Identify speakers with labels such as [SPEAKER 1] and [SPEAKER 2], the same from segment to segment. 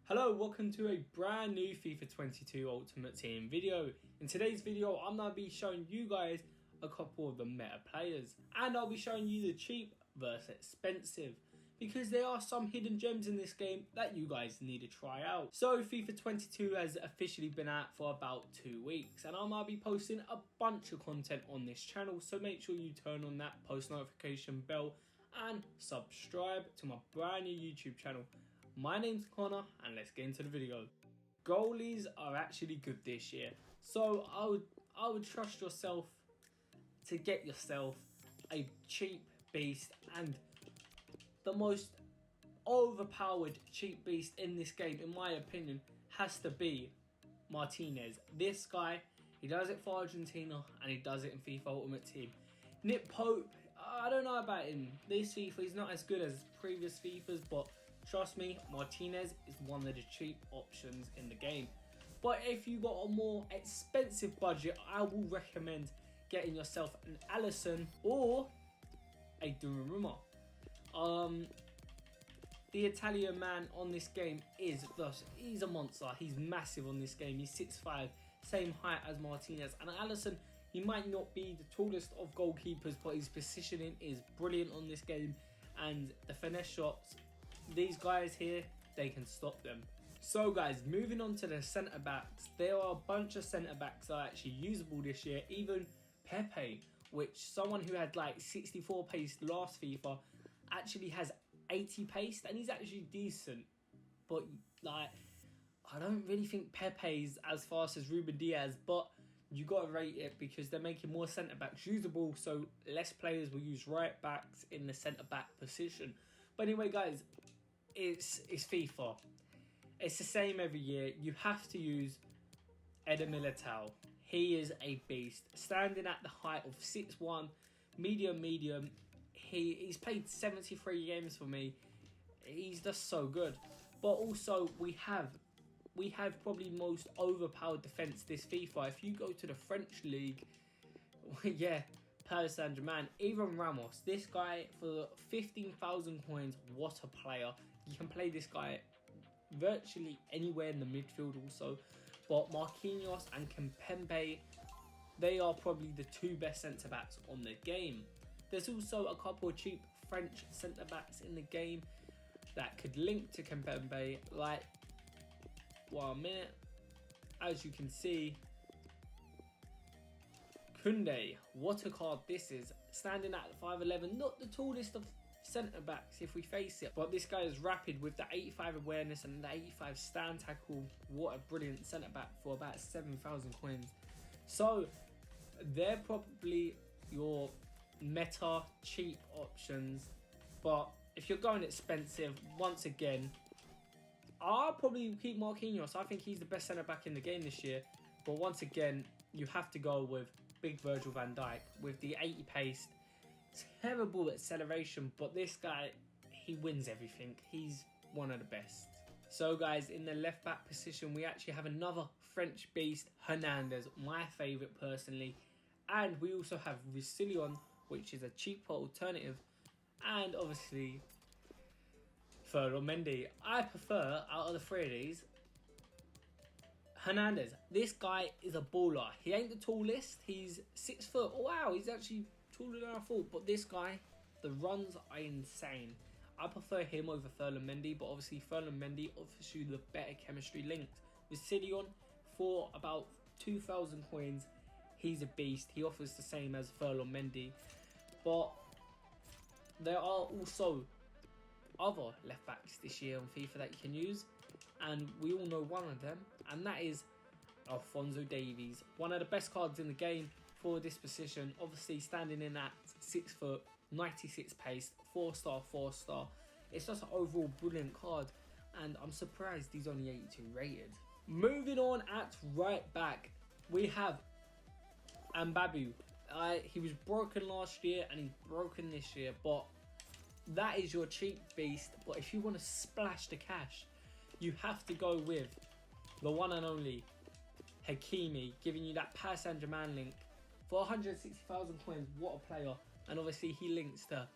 [SPEAKER 1] Hello, welcome to a brand new FIFA 22 Ultimate Team video. In today's video, I'm going to be showing you guys a couple of the meta players. And I'll be showing you the cheap versus expensive, because there are some hidden gems in this game that you guys need to try out. So FIFA 22 has officially been out for about 2 weeks, and I'm going to be posting a bunch of content on this channel. So make sure you turn on that post notification bell and subscribe to my brand new YouTube channel. My name's Connor and let's get into the video. Goalies are actually good this year, so I would trust yourself to get yourself a cheap beast, and the most overpowered cheap beast in this game, in my opinion, has to be Martinez. This guy, he does it for Argentina and he does it in FIFA Ultimate Team. Nick Pope, I don't know about him. This FIFA is not as good as previous FIFAs, but trust me, Martinez is one of the cheap options in the game. But if you got a more expensive budget, I will recommend getting yourself an Alisson or a Donnarumma. The Italian man on this game he's a monster. He's massive on this game. He's 6'5", same height as Martinez. And Alisson, he might not be the tallest of goalkeepers, but his positioning is brilliant on this game. And the finesse shots, these guys here, they can stop them. So guys, moving on to the centre backs, there are a bunch of centre backs that are actually usable this year. Even Pepe, which someone who had like 64 pace last FIFA actually has 80 pace, and he's actually decent. But like, I don't really think Pepe's as fast as Ruben Diaz, but you gotta rate it because they're making more centre backs usable, so less players will use right backs in the centre back position. But anyway guys, it's FIFA. It's the same every year. You have to use Eder Militao. He is a beast. Standing at the height of 6'1", medium. He's played 73 games for me. He's just so good. But also we have probably most overpowered defence this FIFA. If you go to the French league, yeah, Paris Saint-Germain, even Ramos, this guy for 15,000 coins, what a player. You can play this guy virtually anywhere in the midfield also. But Marquinhos and Kimpembe, they are probably the two best centre-backs on the game. There's also a couple of cheap French centre-backs in the game that could link to Kimpembe, like 1 minute. As you can see, Koundé, what a card this is. Standing at 5'11", not the tallest of centre backs if we face it, but this guy is rapid with the 85 awareness and the 85 stand tackle. What a brilliant centre back for about 7,000 coins. So they're probably your meta cheap options. But if you're going expensive, once again, I'll probably keep Marquinhos. I think he's the best centre back in the game this year. But once again, you have to go with big Virgil van Dijk with the 80 pace. Terrible acceleration, but this guy, he wins everything. He's one of the best. So guys, in the left back position, we actually have another French beast, Hernandez, my favourite personally. And we also have Roussillon, which is a cheaper alternative. And obviously, Ferland Mendy. I prefer, out of the three of these, Hernandez. This guy is a baller. He ain't the tallest. He's 6 foot. Oh, wow, he's actually taller than I thought. But this guy, the runs are insane. I prefer him over Ferland Mendy, but obviously Ferland Mendy offers you the better chemistry linked. With Roussillon, for about 2,000 coins, he's a beast. He offers the same as Ferland Mendy. But there are also other left backs this year on FIFA that you can use, and we all know one of them, and that is Alphonso Davies, one of the best cards in the game for this position. Obviously standing in at 6 foot, 96 pace, 4-star. It's just an overall brilliant card, and I'm surprised he's only 82 rated. Moving on at right back, we have Mbabu. He was broken last year and he's broken this year, but that is your cheap beast. But if you want to splash the cash, you have to go with the one and only Hakimi, giving you that Paris Saint-Germain link for 160,000 coins. What a player. And obviously he links to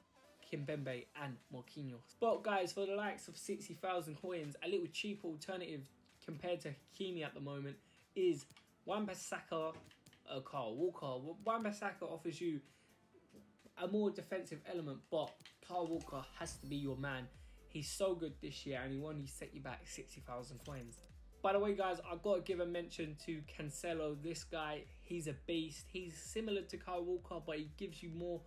[SPEAKER 1] Kimpembe and Marquinhos. But guys, for the likes of 60,000 coins, a little cheap alternative compared to Hakimi at the moment is Wan-Bissaka, Kyle Walker. Wan-Bissaka offers you a more defensive element, but Kyle Walker has to be your man. He's so good this year and he won't set you back 60,000 coins. By the way, guys, I've got to give a mention to Cancelo. This guy, he's a beast. He's similar to Kyle Walker, but he gives you more,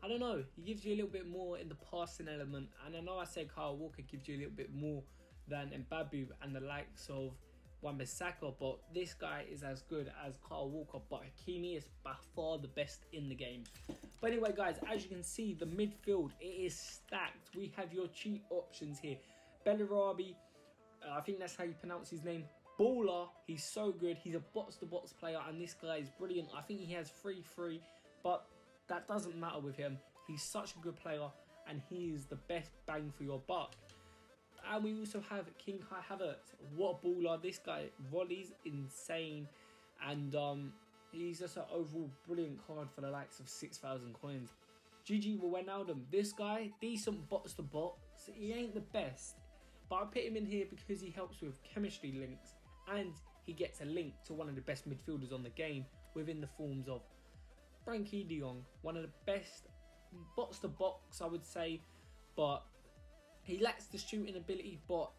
[SPEAKER 1] I don't know, he gives you a little bit more in the passing element. And I know I said Kyle Walker gives you a little bit more than Mbabu and the likes of Wan-Bissaka, but this guy is as good as Kyle Walker, but Hakimi is by far the best in the game. But anyway, guys, as you can see, the midfield, it is stacked. We have your cheap options here. Bellarabi, I think that's how you pronounce his name. Baller, he's so good. He's a box-to-box player, and this guy is brilliant. I think he has 3-3, but that doesn't matter with him. He's such a good player, and he is the best bang for your buck. And we also have King Kai Havertz. What a baller. This guy volleys insane. And he's just an overall brilliant card for the likes of 6,000 coins. Gigi Wijnaldum. This guy, decent box to box. He ain't the best, but I put him in here because he helps with chemistry links. And he gets a link to one of the best midfielders on the game within the forms of Frankie de Jong. One of the best box to box, I would say. But he lacks the shooting ability, but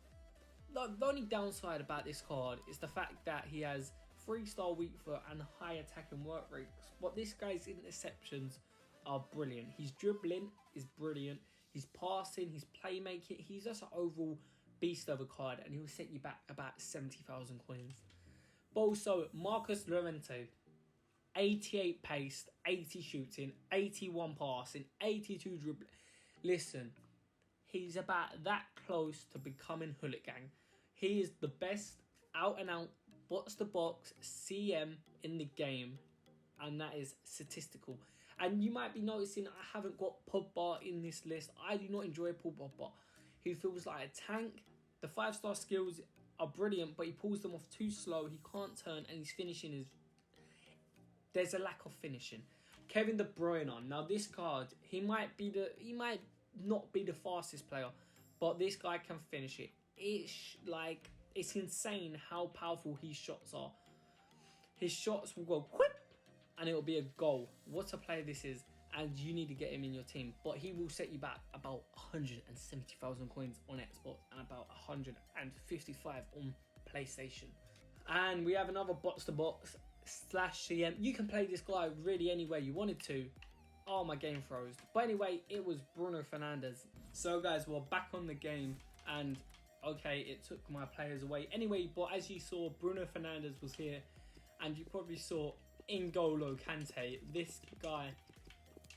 [SPEAKER 1] the only downside about this card is the fact that he has 3-star weak foot and high attacking work rates. But this guy's interceptions are brilliant. His dribbling is brilliant. His passing, his playmaking, he's just an overall beast of a card, and he'll set you back about 70,000 coins. But also, Marcus Llorente, 88 pace, 80 shooting, 81 passing, 82 dribbling. Listen, he's about that close to becoming hooligan. He is the best out-and-out box-to-box CM in the game, and that is statistical. And you might be noticing I haven't got Pogba in this list. I do not enjoy Paul Pogba. He feels like a tank. The 5-star skills are brilliant, but he pulls them off too slow. He can't turn, and his finishing is... There's a lack of finishing. Kevin De Bruyne. Now, this card, he might not be the fastest player, but this guy can finish it. It's insane how powerful his shots are. His shots will go quick and it will be a goal. What a player this is, and you need to get him in your team. But he will set you back about 170,000 coins on Xbox and about 155 on PlayStation. And we have another box to box / CM. You can play this guy really anywhere you wanted to. Oh, my game froze. But anyway, it was Bruno Fernandes. So guys, we're back on the game, and okay, it took my players away. Anyway, but as you saw, Bruno Fernandes was here, and you probably saw N'Golo Kante. This guy,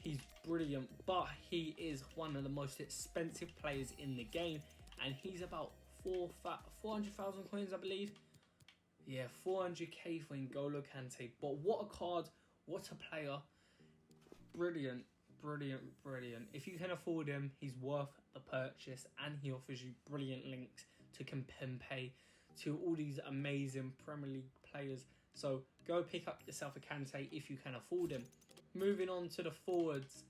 [SPEAKER 1] he's brilliant, but he is one of the most expensive players in the game, and he's about 400,000 coins, I believe. Yeah, 400k for N'Golo Kante. But what a card, what a player. Brilliant, brilliant, brilliant. If you can afford him, he's worth the purchase, and he offers you brilliant links to Kimpembe, to all these amazing Premier League players. So go pick up yourself a Kante if you can afford him. Moving on to the forwards,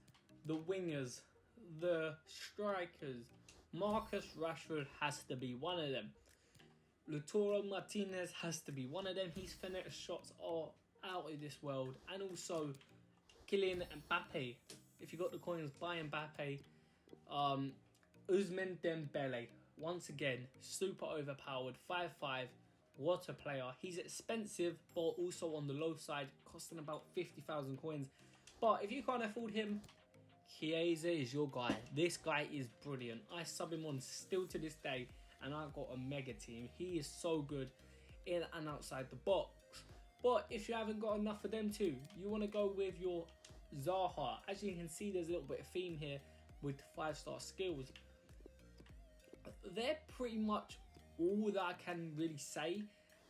[SPEAKER 1] the wingers, the strikers. Marcus Rashford has to be one of them. Lautaro Martinez has to be one of them. His finesse shots are out of this world. And also Kylian Mbappe. If you got the coins, buy Mbappe. Ousmane Dembele, once again, super overpowered, 5'5". What a player. He's expensive, but also on the low side, costing about 50,000 coins. But if you can't afford him, Chiesa is your guy. This guy is brilliant. I sub him on still to this day, and I've got a mega team. He is so good in and outside the box. But if you haven't got enough of them too, you want to go with your Zaha. As you can see, there's a little bit of theme here with 5-star skills. They're pretty much all that I can really say.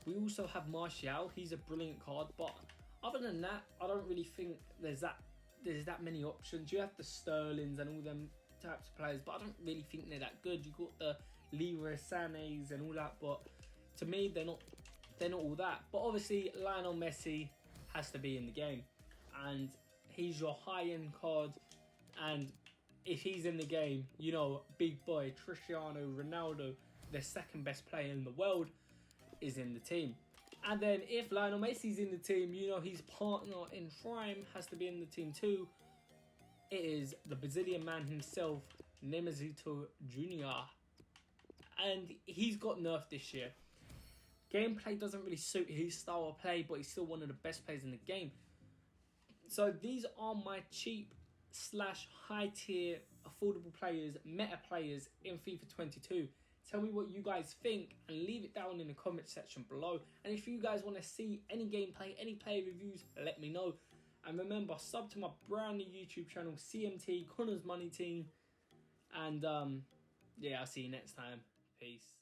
[SPEAKER 1] We also have Martial. He's a brilliant card, but other than that, I don't really think there's that many options. You have the Sterlings and all them types of players, but I don't really think they're that good. You got the Leroy Sanés and all that, but to me, they're not all that. But obviously, Lionel Messi has to be in the game, and he's your high-end card. And if he's in the game, you know, big boy Cristiano Ronaldo, the second best player in the world, is in the team. And then if Lionel Messi's in the team, you know, his partner in crime has to be in the team too. It is the Brazilian man himself, Nemesito Jr. And he's got nerfed this year. Gameplay doesn't really suit his style of play, but he's still one of the best players in the game. So these are my cheap / high tier affordable players, meta players in FIFA 22. Tell me what you guys think and leave it down in the comment section below. And if you guys want to see any gameplay, any player reviews, let me know. And remember, sub to my brand new YouTube channel, CMT, Connor's Money Team. And yeah, I'll see you next time. Peace.